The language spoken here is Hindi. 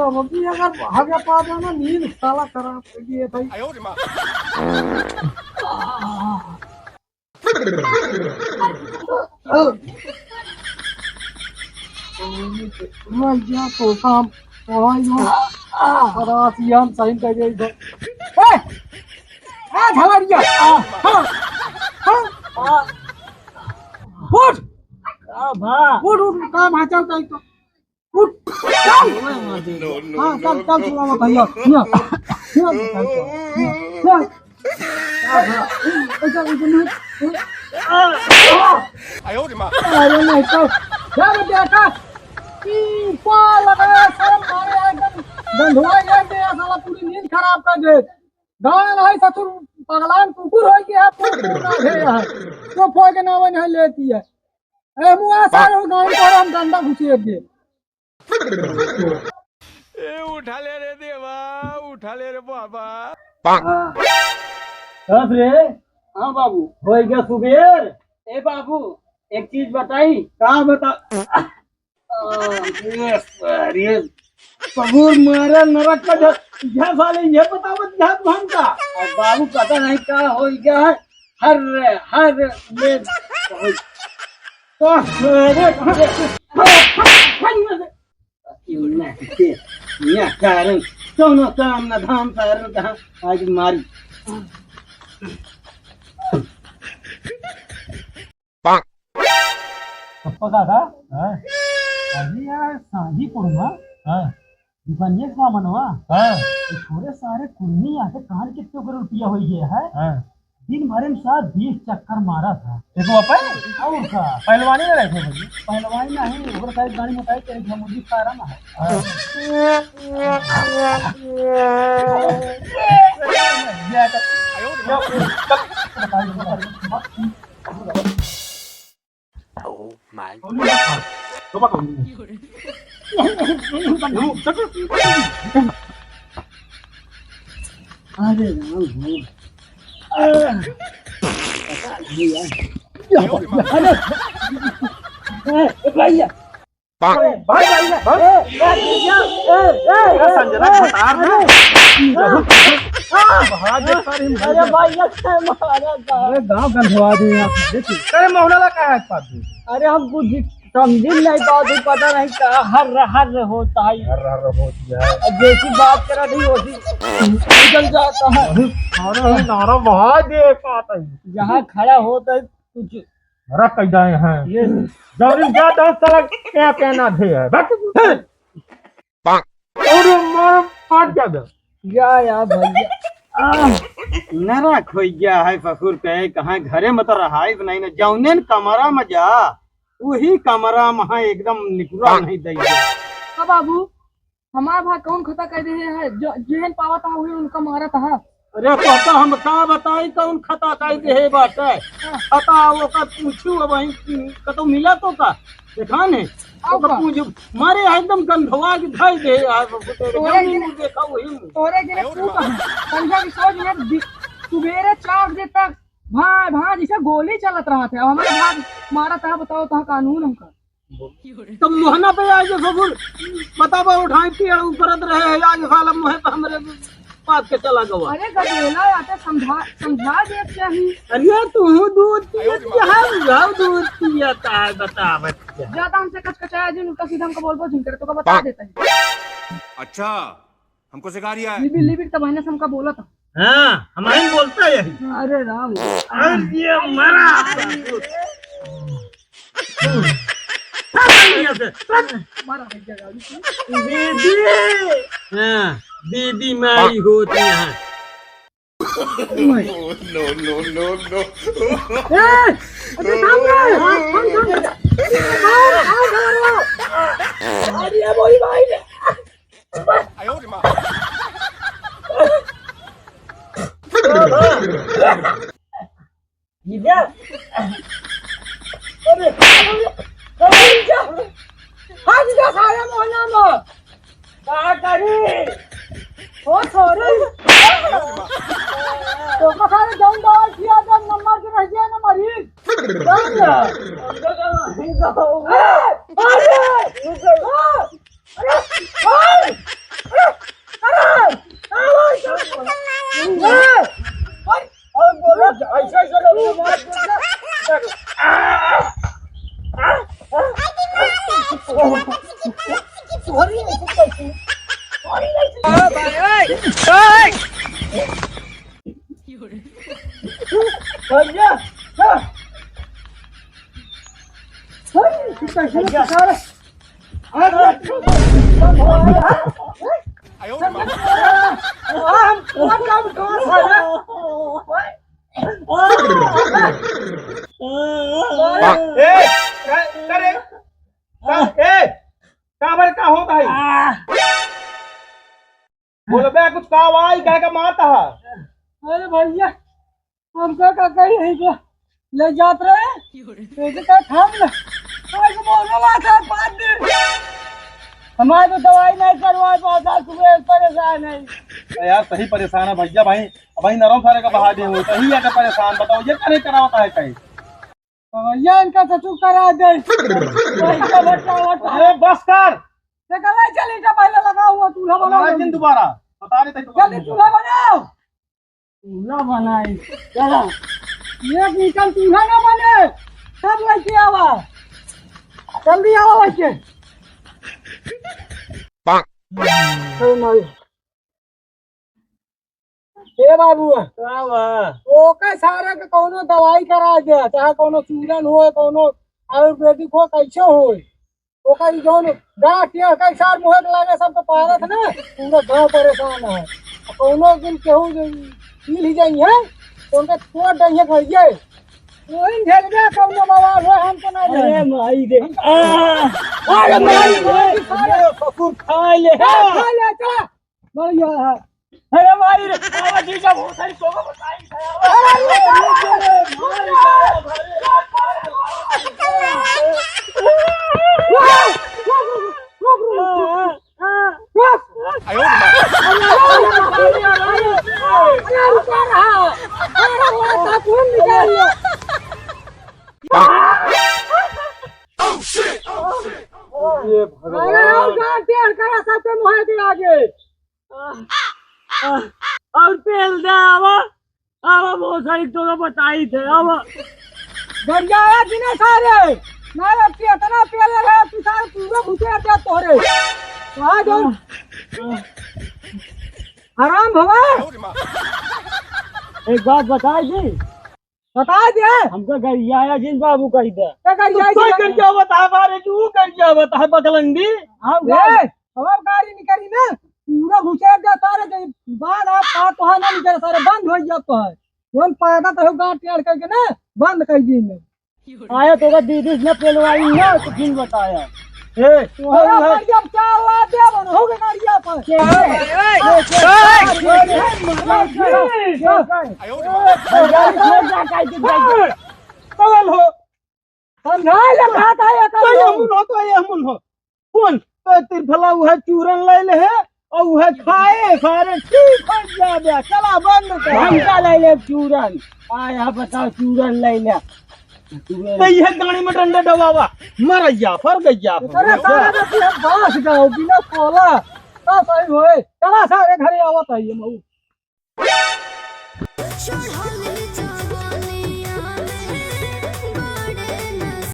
मम्मी अगर भागा पाता ना नींद साला खराब कर दिए भाई। मैं क्या सोचता हूँ हम सही कर गए इधर। झला दिया उठ उठ उठ काम हाचा उठ उठ चल हाँ चल चल सुना मत भैया अरे नहीं तो क्या बेटा धंधुआ साला पूरी नींद खराब कर दे। गाँव भाई ससुर पगलान कुकुर हो गया तो फोड़ के नाम नहीं लेती है। ए मुआ सारे गाँव पर हम डंडा घुसेड़ दे। ए उठा ले रे देवा, उठा ले रे बाबा। कब रे? हाँ बाबू हो गया सुबेर। ए बाबू एक चीज बताई। कहा बता? कबूर मारे नरक का झस वाले ये बतावत झस भंगा। और बाबू पता नहीं क्या हो गया है। हर में तो रे ये कारण सोनो काम ना धाम सारन कहां आज मारी पप्पा दादा अभी यार सांझी कुर्मा दुकानिया का मनवा थोड़े सारे कुर्मी आके कान कितने करोड़ रुपया हो गया है। दिन भर में साथ 20 चक्कर मारा था। देखो अपन और का पहलवानी में रखे भाई पहलवानी नहीं ओवर साइड गाड़ी मोटाई करे हम मुझे सारा ना है। Oh my अरे भैया गाँव गंधवा दे मोहना का है। अरे हम कुछ समझ नहीं पाते पता नहीं क्या हर होता है। जैसी बात करा नहीं होती निकल जाता है। नारा वहाँ दे पाता है जहाँ खड़ा होता है कुछ रख जाए हैं ये जरूर जाता है साला क्या कहना थे है और मार फाट जा यार भैया नरा खोई गया है फसूर पे कहाँ घरे में तो रहा ही नहीं ना जौने कमरा में जा वही कमरा में एकदम निकुरा नहीं दे बाबू हमारा भाई कौन खता कह रहे हैं जो जेहन पावा था वही उनका मारा था। अरे तो हम का बताई कौन खता कह रहे बाटे खता वो का पूछू वही कतो मिला तो का देखा ने ओका पूछ मारे एकदम गंधवा के धाई दे देखा वही तोरे के तू कहां पंजा की सोच में सुबेरे 4 बजे तक भाई जैसे गोली चलत रहा था हमारे भाग मारा था। बताओ था कानून हमका तो मोहना पे आज सबूर बताबा उठाई पेड़ ऊपर रहे आज साला मोहे पे हमरे पास के चला गवा। अरे गदेला आते समझा दे चाहिए। अरे तू दूध पियता है दूध पियता है बतावत ज्यादा हमसे कचकचाया जिन उल्टा सीधा हमको बोल जिन करे तो का बता देता है। अच्छा हमको सिखा रिया है। लिबिर तब मैंने हमका बोला था। हाँ हमारे बोलता है यही। अरे राम ये मरा दीदी मारी होती है। और बोलो ऐसा ऐसा लोग मार सॉरी का होता है बोलो बे कुछ कावाई कह का मारता है। अरे भैया हमको का कहीं नहीं को ले जात रहे ऐसे का थाम ले आज बोलने लगा 5 दिन हमारे तो दवाई नहीं करवाए पौधा सुबह परेशान है यार सही परेशान है भैया भाई भाई नरम सारे का बहा दे हो सही है परेशान बताओ ये करे करा होता है कहीं भैया इनका सचू करा दे अरे बस कर देखा चली का पहले लगा हुआ चूल्हा बनाओ दिन दोबारा बता रहे थे जल्दी चूल्हा बनाओ चूल्हा बनाए चला ये निकल चूल्हा ना बने सब लेके आवा जल्दी आओ बच्चे ए बाबू ओके सारे के कोनो दवाई करा दे चाहे कोनो चूरन हो कोनो आयुर्वेदिक हो कैसे हो ओका जोन गांठ या कैसा मुहे लागे सब तो पारत ना पूरा गांव परेशान है कोनो दिन केहू पी ही जाई है तो उनका तोड़ दई है भैया ओइन झेल गया कोनो बवाल हो हम तो ना अरे माई दे अरे माई कपूर खा ले चला बढ़िया है अरे मारी रे आवा जी जब हो सारी सोगा बताई और पेल दे आवा आवा बहुत सारी तो बताई थे आवा गरिया जिने सारे ना रखी इतना पेल रहा तू सारे पूरा भूखे दे तोरे आ जाओ आराम भवा एक बात बता जी बता दे हमको गरिया जिन बाबू कह दे गरिया कर क्या बता बारे तू कर क्या बता बकलंडी हम हमार गाड़ी निकली ना पूरा घुसे दे तारे बाद आप का तो ना निकल सारे बंद हो जाता है कौन पादा तो गांठ टेढ़ करके ना बंद कर दी ने आया तो दीदी ने पेलवाई ना तो फिर बताया ए तो जब क्या हुआ दे बन हो गए गाड़िया पर कौन हो समझाए लगा था ये हम हो कौन तो तिरफला वो चूरन ले ले है और वह खाए सारे ठीक हो जाए चला बंद कर हम का ले ले चूरन आया बता चूरन ले ले तो ये गाड़ी में डंडा दबावा मर गया फर गया अरे सारा बच्चे बास गाओ बिना कोला तो सही होए चला सारे घरे आवत है ये मऊ